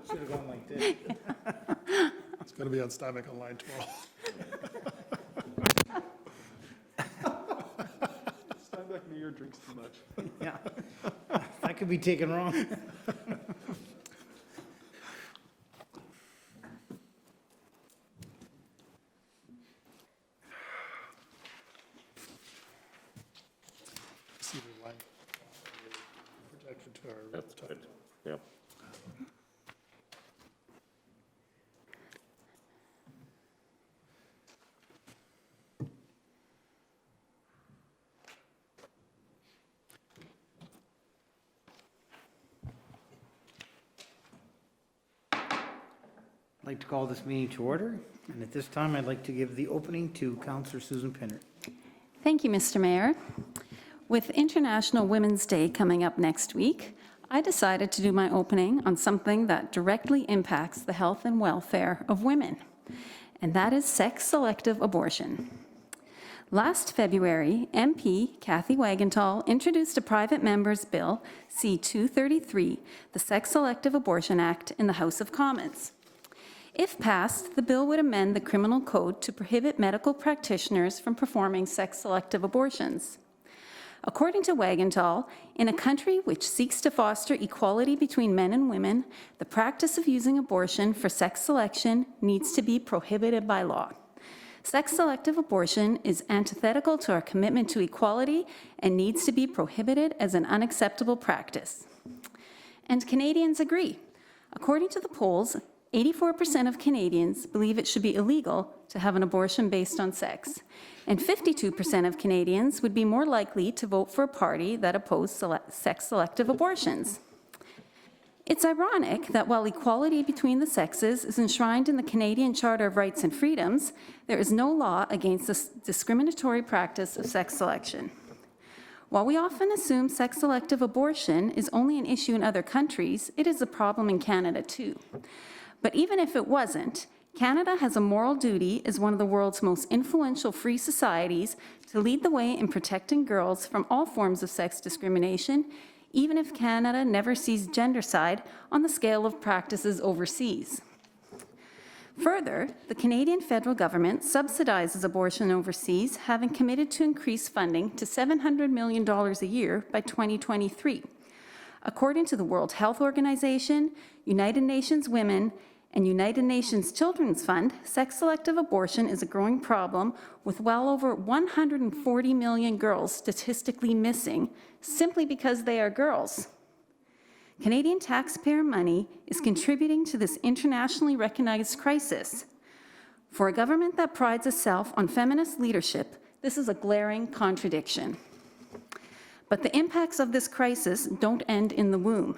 Should have gone like this. It's going to be on Steinbeck on line 12. Steinbeck New Year drinks too much. Yeah. That could be taken wrong. See the line projected to our That's top. good. Yeah. I'd like to call this meeting to order, and at this time, I'd like to give the opening to Councillor Susan Pinner. Thank you, Mr. Mayor. With International Women's Day coming up next week, I decided to do my opening on something that directly impacts the health and welfare of women, and that is sex-selective abortion. Last February, MP Kathy Wagenthal introduced a private member's bill, C-233, the Sex-Selective Abortion Act, in the House of Commons. If passed, the bill would amend the criminal code to prohibit medical practitioners from performing sex-selective abortions. According to Wagenthal, in a country which seeks to foster equality between men and women, the practice of using abortion for sex selection needs to be prohibited by law. Sex-selective abortion is antithetical to our commitment to equality and needs to be prohibited as an unacceptable practice. And Canadians agree. According to the polls, 84% of Canadians believe it should be illegal to have an abortion based on sex, and 52% of Canadians would be more likely to vote for a party that opposed sex-selective abortions. It's ironic that while equality between the sexes is enshrined in the Canadian Charter of Rights and Freedoms, there is no law against this discriminatory practice of sex selection. While we often assume sex-selective abortion is only an issue in other countries, it is a problem in Canada too. But even if it wasn't, Canada has a moral duty as one of the world's most influential free societies to lead the way in protecting girls from all forms of sex discrimination, even if Canada never sees gendercide on the scale of practices overseas. Further, the Canadian federal government subsidizes abortion overseas, having committed to increase funding to $700 million a year by 2023. According to the World Health Organization, United Nations Women, and United Nations Children's Fund, sex-selective abortion is a growing problem, with well over 140 million girls statistically missing simply because they are girls. Canadian taxpayer money is contributing to this internationally recognized crisis. For a government that prides itself on feminist leadership, this is a glaring contradiction. But the impacts of this crisis don't end in the womb.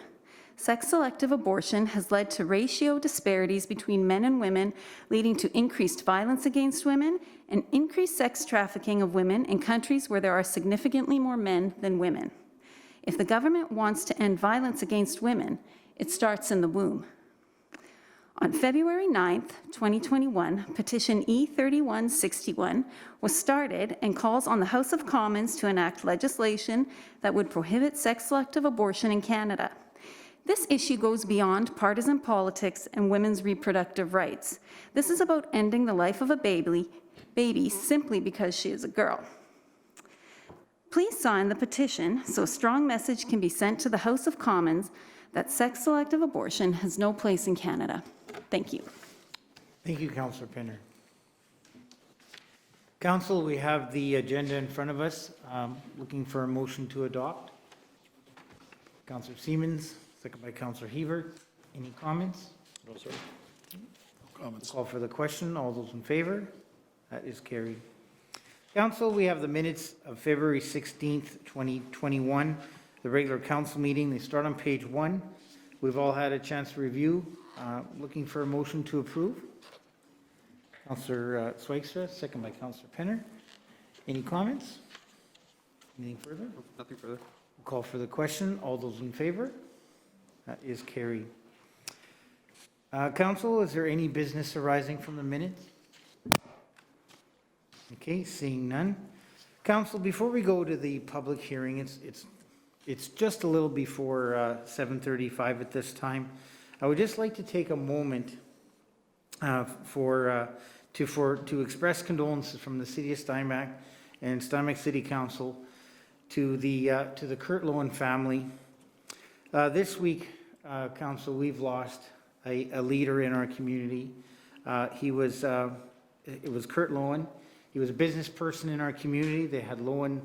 Sex-selective abortion has led to ratio disparities between men and women, leading to increased violence against women and increased sex trafficking of women in countries where there are significantly more men than women. If the government wants to end violence against women, it starts in the womb. On February 9th, 2021, petition E3161 was started and calls on the House of Commons to enact legislation that would prohibit sex-selective abortion in Canada. This issue goes beyond partisan politics and women's reproductive rights. This is about ending the life of a baby simply because she is a girl. Please sign the petition so a strong message can be sent to the House of Commons that sex-selective abortion has no place in Canada. Thank you. Thank you, Councillor Pinner. Council, we have the agenda in front of us. Looking for a motion to adopt. Councillor Siemens, second by Councillor Heaver. Any comments? No, sir. No comments. Call for the question. All those in favor? That is carried. Council, we have the minutes of February 16th, 2021, the regular council meeting. They start on page 1. We've all had a chance to review. Looking for a motion to approve. Councillor Swykstra, second by Councillor Pinner. Any comments? Anything further? Nothing further. We'll call for the question. All those in favor? That is carried. Council, is there any business arising from the minutes? Okay, seeing none. Council, before we go to the public hearing, it's just a little before 7:35 at this time. I would just like to take a moment to express condolences from the City of Steinbach and Steinbach City Council to the Kurt Lowen family. This week, Council, we've lost a leader in our community. It was Kurt Lowen. He was a business person in our community. They had Lowen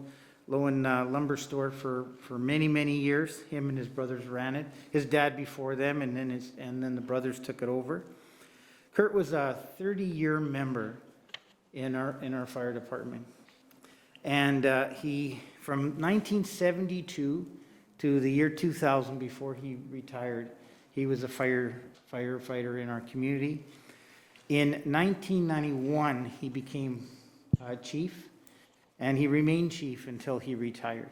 Lumber Store for many, many years. Him and his brothers ran it. His dad before them, and then the brothers took it over. Kurt was a 30-year member in our fire department, and he from 1972 to the year 2000, before he retired, he was a firefighter in our community. In 1991, he became chief, and he remained chief until he retired.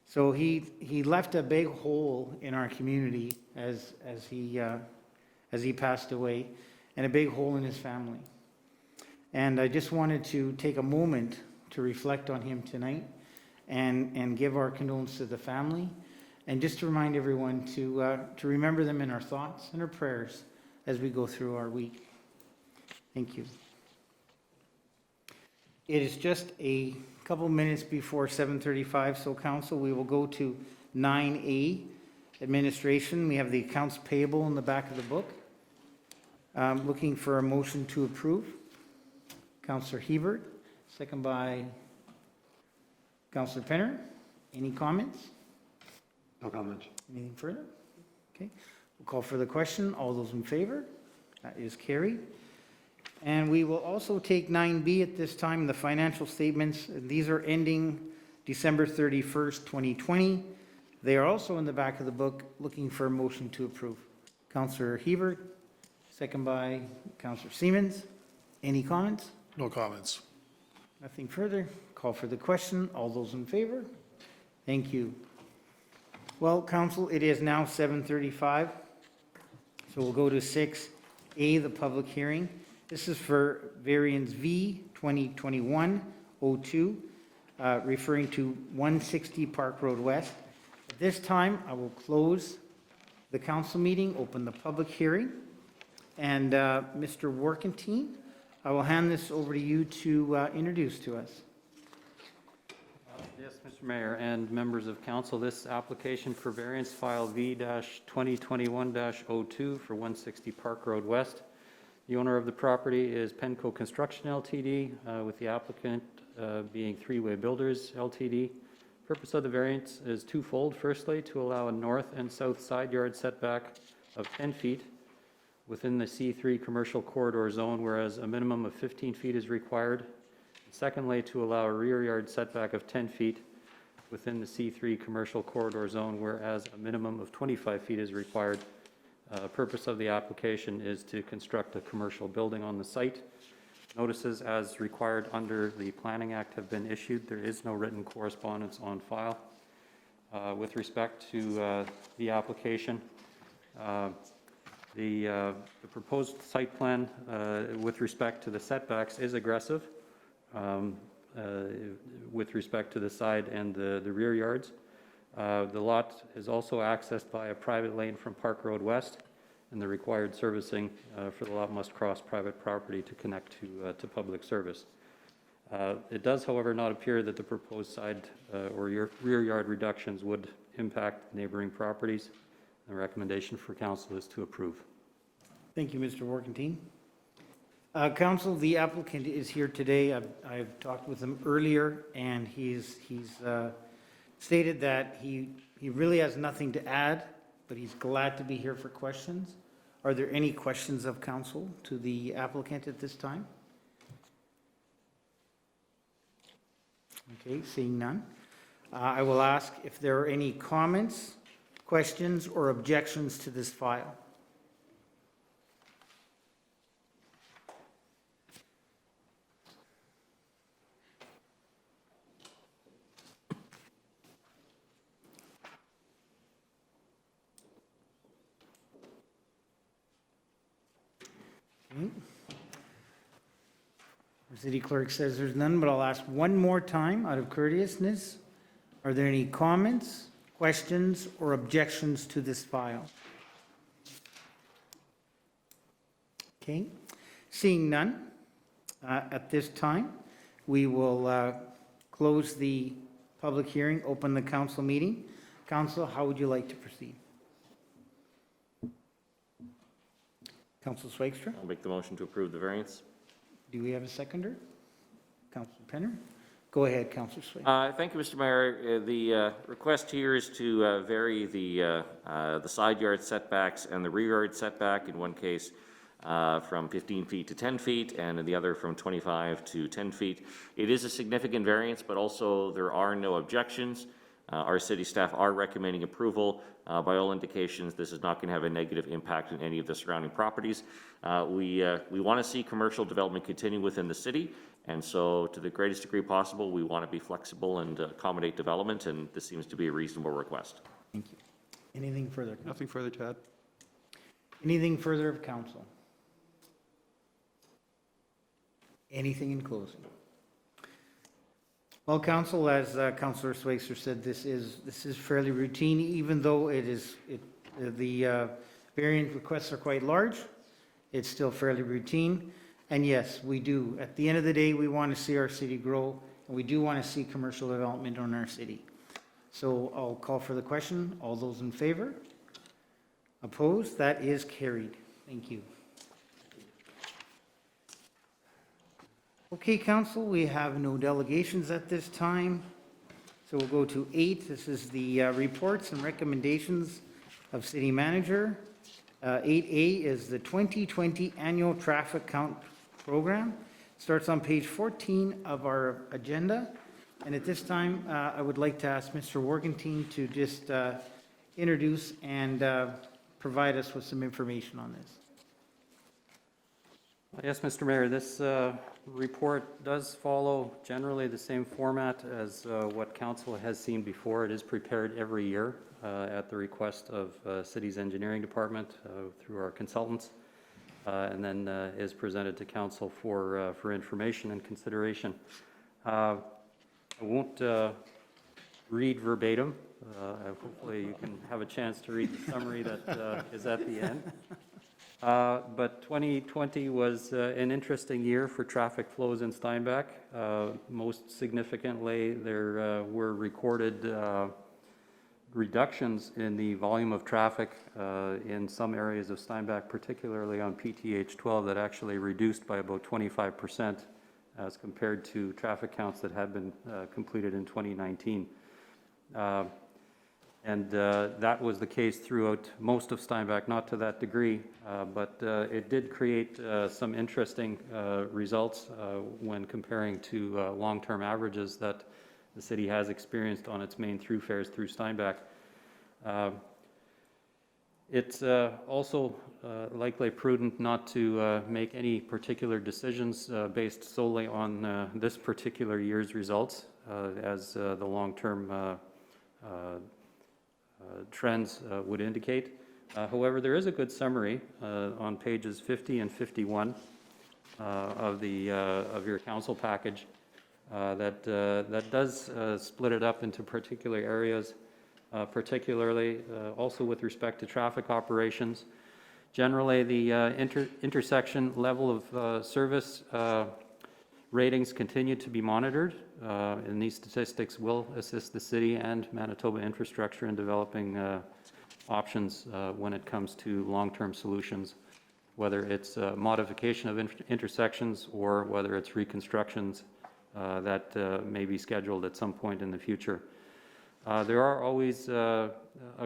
So he left a big hole in our community as he passed away, and a big hole in his family. And I just wanted to take a moment to reflect on him tonight and give our condolences to the family, and just to remind everyone to remember them in our thoughts and our prayers as we go through our week. Thank you. It is just a couple minutes before 7:35, so Council, we will go to 9A, Administration. We have the accounts payable in the back of the book. Looking for a motion to approve. Councillor Hebert, second by Councillor Penner. Any comments? No comment. Anything further? Okay. We'll call for the question. All those in favor? That is carried. And we will also take 9B at this time, the financial statements. These are ending December 31st, 2020. They are also in the back of the book. Looking for a motion to approve. Councillor Hebert, second by Councillor Siemens. Any comments? No comments. Nothing further. Call for the question. All those in favor? Thank you. Well, Council, it is now 7:35, so we'll go to 6A, the public hearing. This is for variance V 2021-02, referring to 160 Park Road West. At this time, I will close the council meeting, open the public hearing, and Mr. Warkentine, I will hand this over to you to introduce to us. Yes, Mr. Mayor and members of council, this application for variance file V-2021-02 for 160 Park Road West. The owner of the property is Penco Construction Ltd, with the applicant being Three-Way Builders Ltd. Purpose of the variance is twofold. Firstly, to allow a north and south side yard setback of 10 feet within the C3 commercial corridor zone, whereas a minimum of 15 feet is required. Secondly, to allow a rear yard setback of 10 feet within the C3 commercial corridor zone, whereas a minimum of 25 feet is required. Purpose of the application is to construct a commercial building on the site. Notices as required under the Planning Act have been issued. There is no written correspondence on file. With respect to the application, the proposed site plan with respect to the setbacks is aggressive. With respect to the side and the rear yards. The lot is also accessed by a private lane from Park Road West, and the required servicing for the lot must cross private property to connect to public service. It does, however, not appear that the proposed side or rear yard reductions would impact neighboring properties. The recommendation for council is to approve. Thank you, Mr. Warkentine. Council, the applicant is here today. I've talked with him earlier, and he's stated that he really has nothing to add, but he's glad to be here for questions. Are there any questions of council to the applicant at this time? Okay, seeing none. I will ask if there are any comments, questions, or objections to this file. The city clerk says there's none, but I'll ask one more time out of courteousness. Are there any comments, questions, or objections to this file? Okay, seeing none, at this time, we will close the public hearing, open the council meeting. Council, how would you like to proceed? Council Swagstra, I'll make the motion to approve the variance. do we have a seconder? Council Penner? Go ahead, Council Swagstra. Thank you, Mr. Mayor. The request here is to vary the side yard setbacks and the rear yard setback, in one case from 15 feet to 10 feet, and in the other from 25 to 10 feet. It is a significant variance, but also there are no objections. Our city staff are recommending approval. By all indications, this is not going to have a negative impact on any of the surrounding properties. We want to see commercial development continue within the city, and so to the greatest degree possible, we want to be flexible and accommodate development, and this seems to be a reasonable request. Thank you. Anything further? Nothing further to add? Anything further of council? Anything in closing? Well, council, as Councillor Swagstra said, this is fairly routine, even though the variant requests are quite large. It's still fairly routine. And yes, we do. At the end of the day, we want to see our city grow, and we do want to see commercial development in our city. So I'll call for the question. All those in favor? Opposed? That is carried. Thank you. Okay, council, we have no delegations at this time. So we'll go to 8. This is the reports and recommendations of city manager. 8A is the 2020 annual traffic count program. Starts on page 14 of our agenda. And at this time, I would like to ask Mr. Wargentine to just introduce and provide us with some information on this. Yes, Mr. Mayor, this report does follow generally the same format as what council has seen before. It is prepared every year at the request of City's Engineering Department through our consultants, and then is presented to council for information and consideration. I won't read verbatim. Hopefully you can have a chance to read the summary that is at the end. But 2020 was an interesting year for traffic flows in Steinbach. Most significantly, there were recorded reductions in the volume of traffic in some areas of Steinbach, particularly on PTH 12, that actually reduced by about 25% as compared to traffic counts that had been completed in 2019. And that was the case throughout most of Steinbach, not to that degree, but it did create some interesting results when comparing to long-term averages that the city has experienced on its main thoroughfares through Steinbach. It's also likely prudent not to make any particular decisions based solely on this particular year's results, as the long-term trends would indicate. However, there is a good summary on pages 50 and 51 of your council package that does split it up into particular areas, particularly also with respect to traffic operations. Generally, the intersection level of service ratings continue to be monitored, and these statistics will assist the city and Manitoba Infrastructure in developing options when it comes to long-term solutions, whether it's modification of intersections or whether it's reconstructions that may be scheduled at some point in the future. There are always a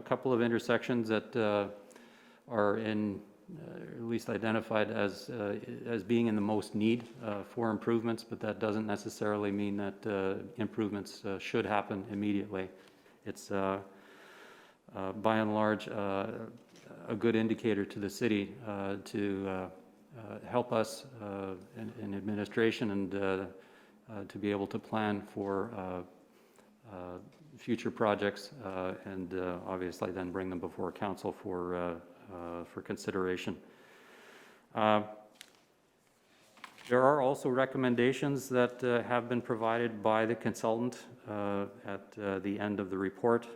couple of intersections that are at least identified as being in the most need for improvements, but that doesn't necessarily mean that improvements should happen immediately. It's by and large a good indicator to the city to help us in administration and to be able to plan for future projects and obviously then bring them before council for consideration. There are also recommendations that have been provided by the consultant at the end of the report.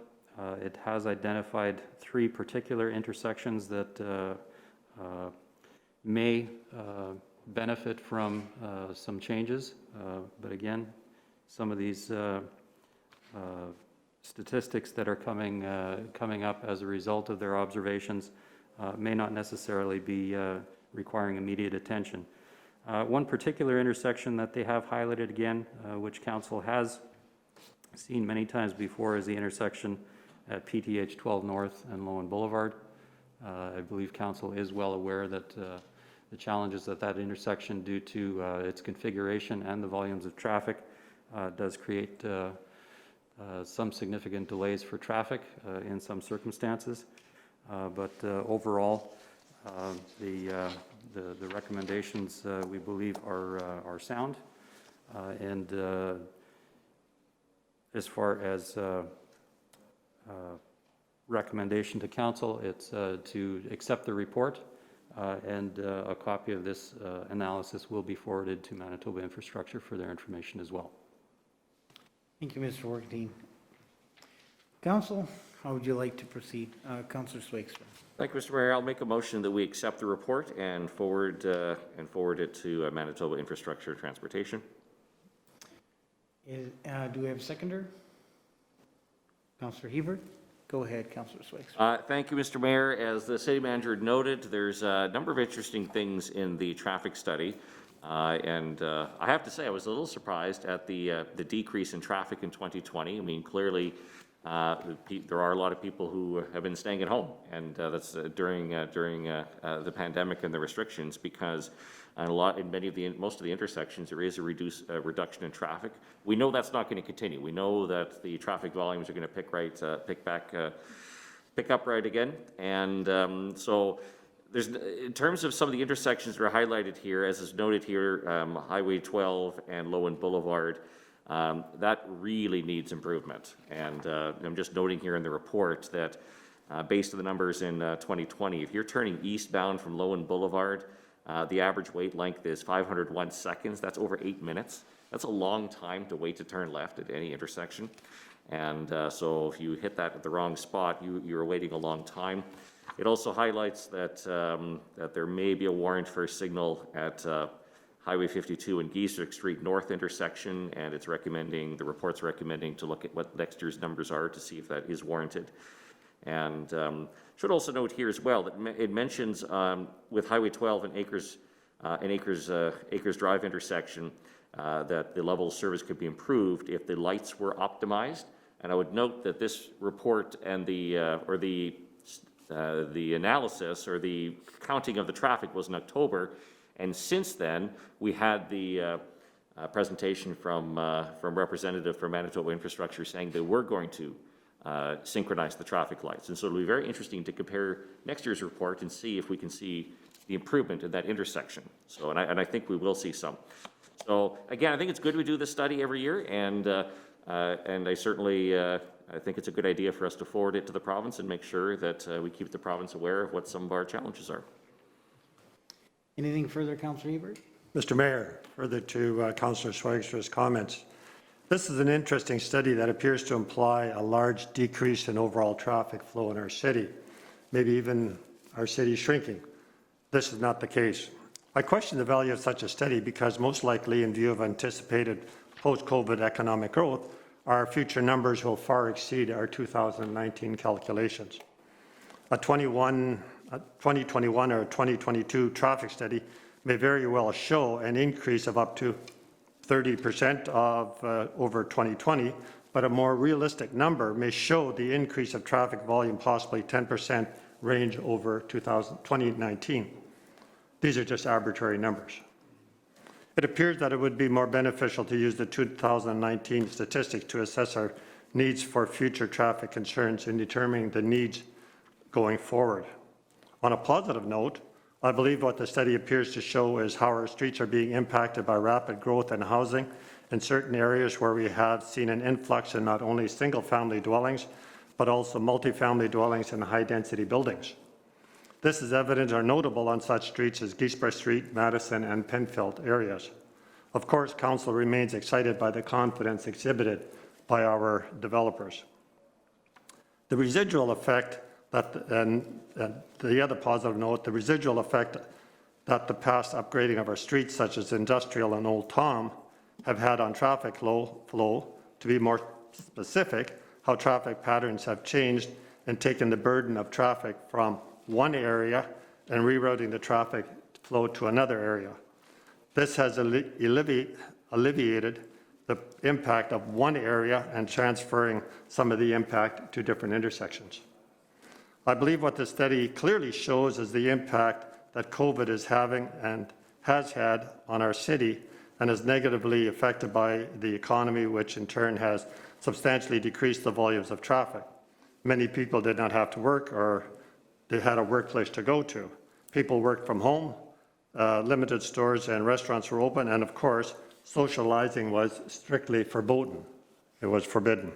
It has identified 3 particular intersections that may benefit from some changes, but again, some of these statistics that are coming up as a result of their observations may not necessarily be requiring immediate attention. One particular intersection that they have highlighted again, which Council has seen many times before, is the intersection at PTH 12 North and Lowen Boulevard. I believe Council is well aware that the challenges at that intersection due to its configuration and the volumes of traffic does create some significant delays for traffic in some circumstances. But overall, the recommendations we believe are sound, and as far as recommendation to Council, it's to accept the report, and a copy of this analysis will be forwarded to Manitoba Infrastructure for their information as well. Thank you, Mr. Workdean. Council, how would you like to proceed? Councillor Swakestrand. Thank you, Mr. Mayor. I'll make a motion that we accept the report and forward it to Manitoba Infrastructure Transportation. Do we have a seconder? Councillor Hebert? Go ahead, Councillor Swakestrand. Thank you, Mr. Mayor. As the city manager noted, there's a number of interesting things in the traffic study. And I have to say, I was a little surprised at the decrease in traffic in 2020. I mean, clearly, there are a lot of people who have been staying at home, and that's during the pandemic and the restrictions, because in most of the intersections there is a reduction in traffic. We know that's not going to continue. We know that the traffic volumes are going to pick up right again, and so. In terms of some of the intersections that are highlighted here, as is noted here, Highway 12 and Lowen Boulevard, that really needs improvement. And I'm just noting here in the report that based on the numbers in 2020, if you're turning eastbound from Lowen Boulevard, the average wait length is 501 seconds. That's over 8 minutes. That's a long time to wait to turn left at any intersection. And so if you hit that at the wrong spot, you're waiting a long time. It also highlights that that there may be a warrant for a signal at Highway 52 and Giesecke Street North intersection, and the report's recommending to look at what next year's numbers are to see if that is warranted. And should also note here as well that it mentions with Highway 12 and Acres Drive intersection that the level of service could be improved if the lights were optimized. And I would note that this report and the analysis or the counting of the traffic was in October, and since then we had the presentation from representative from Manitoba Infrastructure saying they were going to synchronize the traffic lights, and so it'll be very interesting to compare next year's report and see if we can see the improvement in that intersection. So, and I think we will see some. So again, I think it's good we do this study every year, and I certainly. I think it's a good idea for us to forward it to the province and make sure that we keep the province aware of what some of our challenges are. Anything further, Councillor Hebert? Mr. Mayor, further to Councillor Swagster's comments, this is an interesting study that appears to imply a large decrease in overall traffic flow in our city, maybe even our city shrinking. This is not the case. I question the value of such a study because most likely, in view of anticipated post-COVID economic growth, our future numbers will far exceed our 2019 calculations. A 2021 or 2022 traffic study may very well show an increase of up to 30% over 2020, but a more realistic number may show the increase of traffic volume possibly 10% range over 2019. These are just arbitrary numbers. It appears that it would be more beneficial to use the 2019 statistics to assess our needs for future traffic concerns in determining the needs going forward. On a positive note, I believe what the study appears to show is how our streets are being impacted by rapid growth in housing in certain areas where we have seen an influx in not only single-family dwellings, but also multifamily dwellings and high-density buildings. This is evident or notable on such streets as Giesecke Street, Madison, and Penfield areas. Of course, Council remains excited by the confidence exhibited by our developers. The residual effect, and the other positive note, the residual effect that the past upgrading of our streets, such as Industrial and Old Tom, have had on traffic flow. To be more specific, how traffic patterns have changed and taken the burden of traffic from one area and rerouting the traffic flow to another area. This has alleviated the impact of one area and transferring some of the impact to different intersections. I believe what the study clearly shows is the impact that COVID is having and has had on our city and is negatively affected by the economy, which in turn has substantially decreased the volumes of traffic. Many people did not have to work, or they had a workplace to go to. People worked from home, limited stores and restaurants were open, and of course, socializing was strictly forbidden. It was forbidden.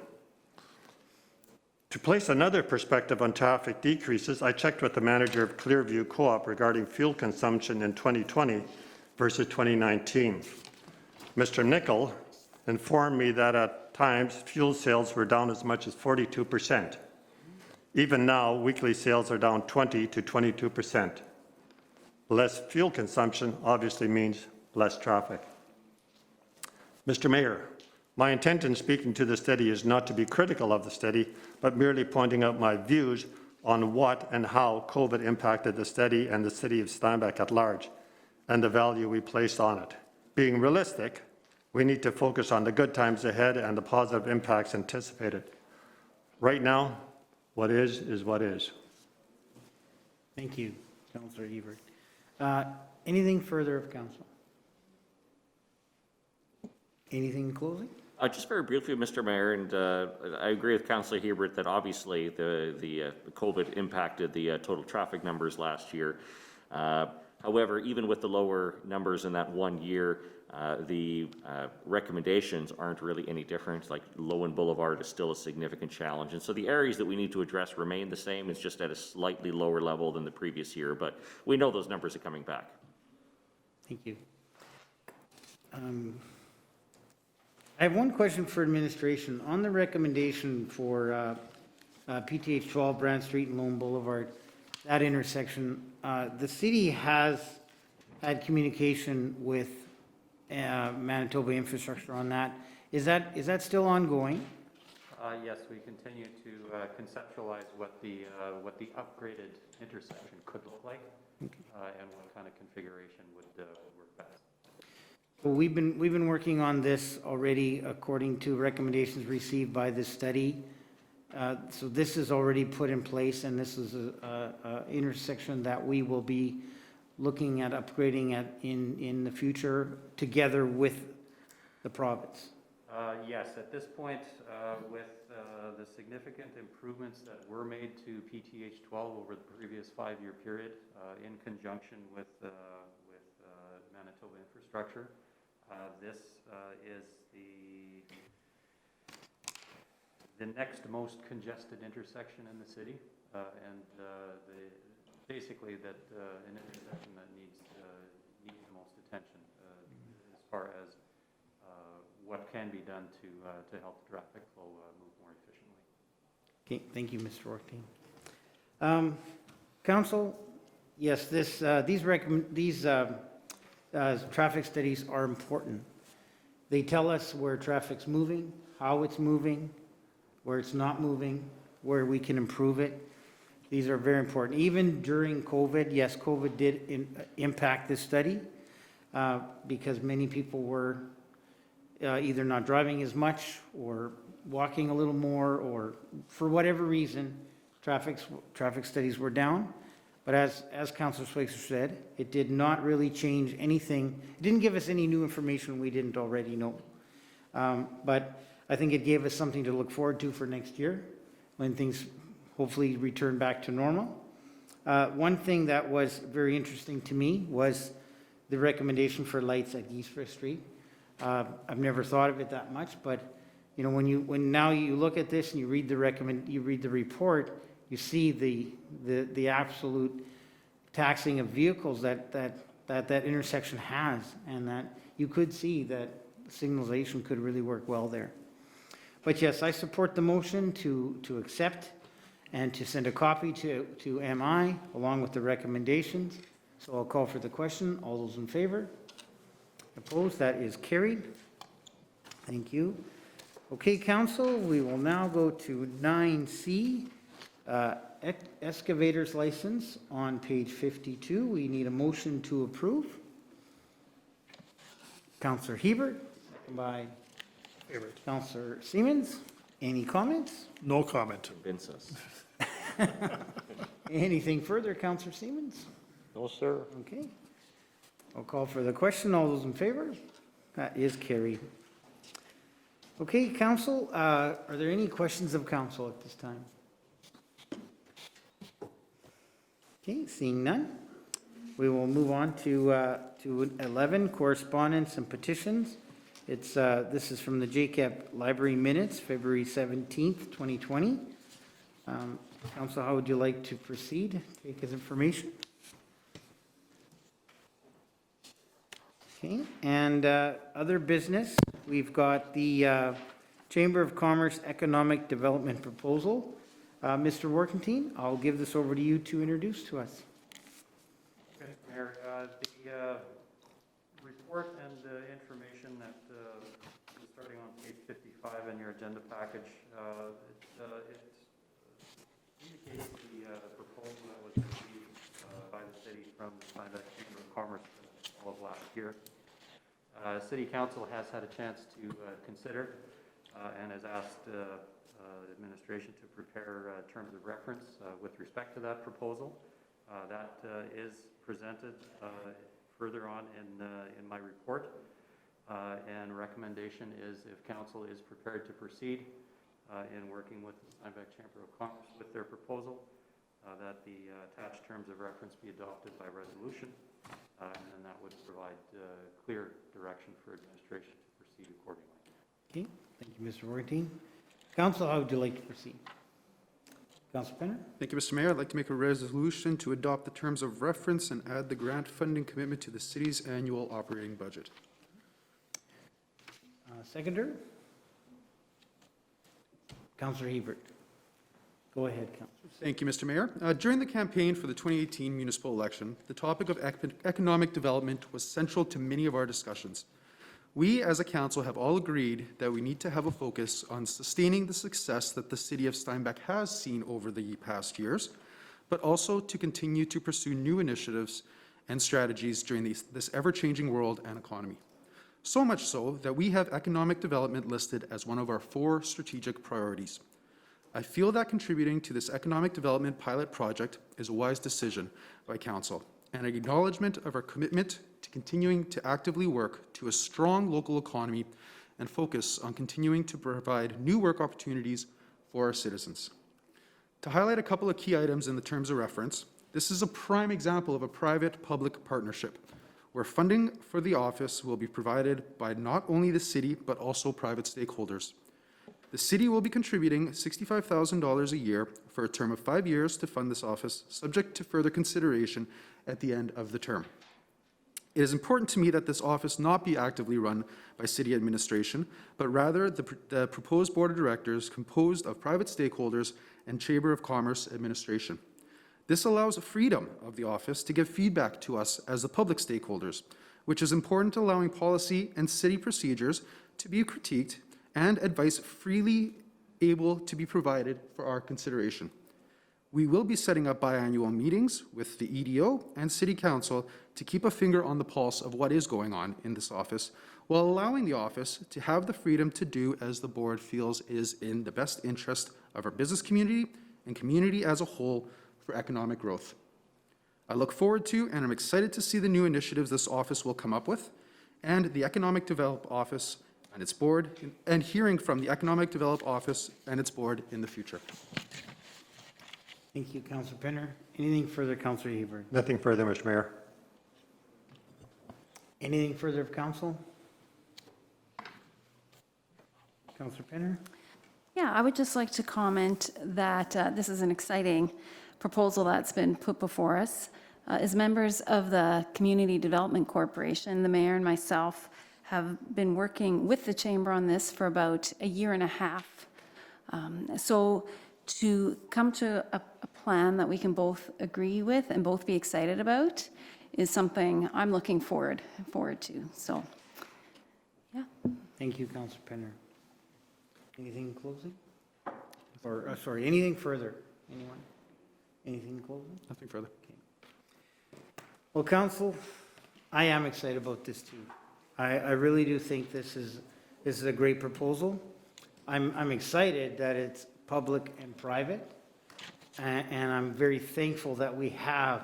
To place another perspective on traffic decreases, I checked with the manager of Clearview Co-op regarding fuel consumption in 2020 versus 2019. Mr. Nickel informed me that at times fuel sales were down as much as 42%. Even now, weekly sales are down 20 to 22%. Less fuel consumption obviously means less traffic. Mr. Mayor, my intent in speaking to the study is not to be critical of the study, but merely pointing out my views on what and how COVID impacted the study and the city of Steinbach at large, and the value we place on it. Being realistic, we need to focus on the good times ahead and the positive impacts anticipated. Right now, what is what is. Thank you, Councillor Ebert. Anything further of council? Anything in closing? Just very briefly, Mr. Mayor, and I agree with Councillor Hebert that obviously the COVID impacted the total traffic numbers last year. However, even with the lower numbers in that 1 year, the recommendations aren't really any different. Like Lowen Boulevard is still a significant challenge. And so the areas that we need to address remain the same. It's just at a slightly lower level than the previous year, but we know those numbers are coming back. Thank you. I have one question for administration. On the recommendation for PTH 12, Brand Street and Lone Boulevard, that intersection, the city has had communication with Manitoba Infrastructure on that. Is that still ongoing? Yes, we continue to conceptualize what the upgraded intersection could look like, and what kind of configuration would work best. Well, we've been working on this already according to recommendations received by this study. So this is already put in place, and this is a intersection that we will be looking at upgrading in the future together with the province. Yes, at this point, with the significant improvements that were made to PTH 12 over the previous 5-year period, in conjunction with Manitoba Infrastructure, this is the next most congested intersection in the city, and basically that an intersection that needs the most attention as far as what can be done to help the traffic flow move more efficiently. Okay, thank you, Mr. Ortine. Council, yes, these traffic studies are important. They tell us where traffic's moving, how it's moving, where it's not moving, where we can improve it. These are very important. Even during COVID, yes, COVID did impact this study because many people were either not driving as much or walking a little more, or for whatever reason, traffic studies were down. But as Councillor Schweitzer said, it did not really change anything. It didn't give us any new information we didn't already know. But I think it gave us something to look forward to for next year when things hopefully return back to normal. One thing that was very interesting to me was the recommendation for lights at Eastwood Street. I've never thought of it that much, but you know, when now you look at this and you read the report, you see the absolute taxing of vehicles that intersection has, and that you could see that signalization could really work well there. But yes, I support the motion to accept and to send a copy to MI along with the recommendations. So I'll call for the question. All those in favor? Opposed? That is carried. Thank you. Okay, council, we will now go to 9C, excavators license on page 52. We need a motion to approve. Councillor Hebert, second by Favorite. Councillor Siemens. Any comments? No comment. Convince us. Anything further, Councillor Siemens? No, sir. Okay. I'll call for the question. All those in favor? That is carried. Okay, council, are there any questions of council at this time? Okay, seeing none, we will move on to 11, correspondence and petitions. It's, this is from the Epp Library minutes, February 17th, 2020. Council, how would you like to proceed? Take as information. Okay, and other business, we've got the Chamber of Commerce Economic Development Proposal. Mr. Workentine, I'll give this over to you to introduce to us. Okay, Mayor, the report and the information that is starting on page 55 in your agenda package, it indicates the proposal that was received by the city from the Chamber of Commerce all of last year. City Council has had a chance to consider and has asked administration to prepare terms of reference with respect to that proposal. That is presented further on in my report, and recommendation is if Council is prepared to proceed in working with the Steinbach Chamber of Commerce with their proposal, that the attached terms of reference be adopted by resolution, and that would provide clear direction for administration to proceed accordingly. Okay, thank you, Mr. Workentine. Council, how would you like to proceed? Councilor Penner? Thank you, Mr. Mayor. I'd like to make a resolution to adopt the terms of reference and add the grant funding commitment to the city's annual operating budget. Seconder? Councillor Hebert. Go ahead, Councillor. Thank you, Mr. Mayor. During the campaign for the 2018 municipal election, the topic of economic development was central to many of our discussions. We, as a council, have all agreed that we need to have a focus on sustaining the success that the city of Steinbach has seen over the past years, but also to continue to pursue new initiatives and strategies during this ever-changing world and economy. So much so that we have economic development listed as one of our 4 strategic priorities. I feel that contributing to this economic development pilot project is a wise decision by Council and an acknowledgement of our commitment to continuing to actively work to a strong local economy and focus on continuing to provide new work opportunities for our citizens. To highlight a couple of key items in the terms of reference, this is a prime example of a private-public partnership where funding for the office will be provided by not only the city but also private stakeholders. The city will be contributing $65,000 a year for a term of 5 years to fund this office, subject to further consideration at the end of the term. It is important to me that this office not be actively run by city administration, but rather the proposed board of directors composed of private stakeholders and Chamber of Commerce administration. This allows freedom of the office to give feedback to us as the public stakeholders, which is important to allowing policy and city procedures to be critiqued and advice freely able to be provided for our consideration. We will be setting up biannual meetings with the EDO and City Council to keep a finger on the pulse of what is going on in this office, while allowing the office to have the freedom to do as the board feels is in the best interest of our business community and community as a whole for economic growth. I look forward to and I'm excited to see the new initiatives this office will come up with and the Economic Development Office and its board, and hearing from the Economic Development Office and its board in the future. Thank you, Councillor Penner. Anything further, Councillor Hebert? Nothing further, Mr. Mayor. Anything further of council? Councillor Penner? Yeah, I would just like to comment that this is an exciting proposal that's been put before us. As members of the Community Development Corporation, the mayor and myself have been working with the chamber on this for about a year and a half. So to come to a plan that we can both agree with and both be excited about is something I'm looking forward to. So, yeah. Thank you, Councillor Penner. Anything in closing? Or, sorry, anything further? Anyone? Anything in closing? Nothing further. Well, Council, I am excited about this too. I really do think this is a great proposal. I'm excited that it's public and private, and I'm very thankful that we have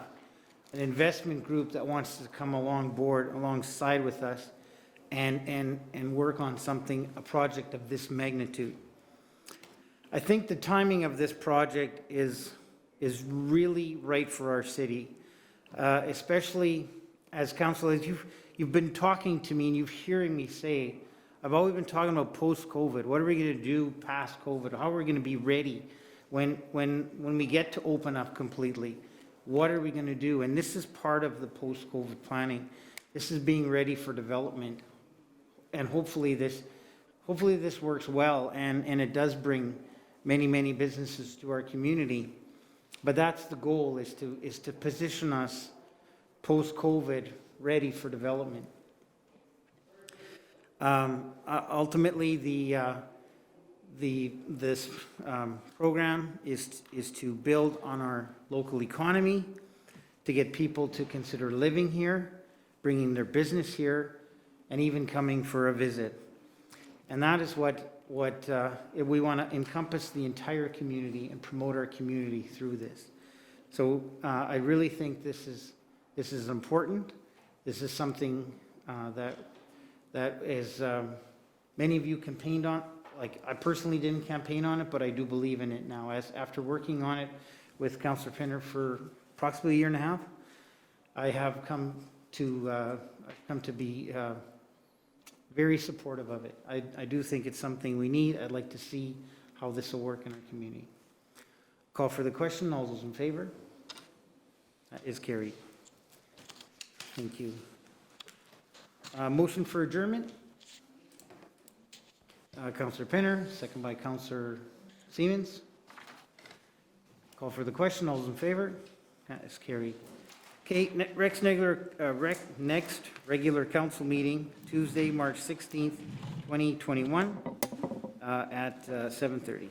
an investment group that wants to come alongside with us and work on something, a project of this magnitude. I think the timing of this project is really right for our city, especially as council, you've been talking to me and you've hearing me say, I've always been talking about post-COVID. What are we going to do past COVID? How are we going to be ready when we get to open up completely? What are we going to do? And this is part of the post-COVID planning. This is being ready for development. And hopefully this works well and it does bring many businesses to our community. But that's the goal, is to position us post-COVID ready for development. Ultimately, this program is to build on our local economy, to get people to consider living here, bringing their business here, and even coming for a visit. And that is what we want to encompass the entire community and promote our community through this. So I really think this is important. This is something that is many of you campaigned on. Like, I personally didn't campaign on it, but I do believe in it now. After working on it with Councillor Penner for approximately a year and a half, I have come to be very supportive of it. I do think it's something we need. I'd like to see how this will work in our community. Call for the question. All those in favor? That is carried. Thank you. Motion for adjournment. Councillor Penner, second by Councillor Siemens. Call for the question. All those in favor? That is carried. Okay, next regular council meeting, Tuesday, March 16th, 2021, at 7:30.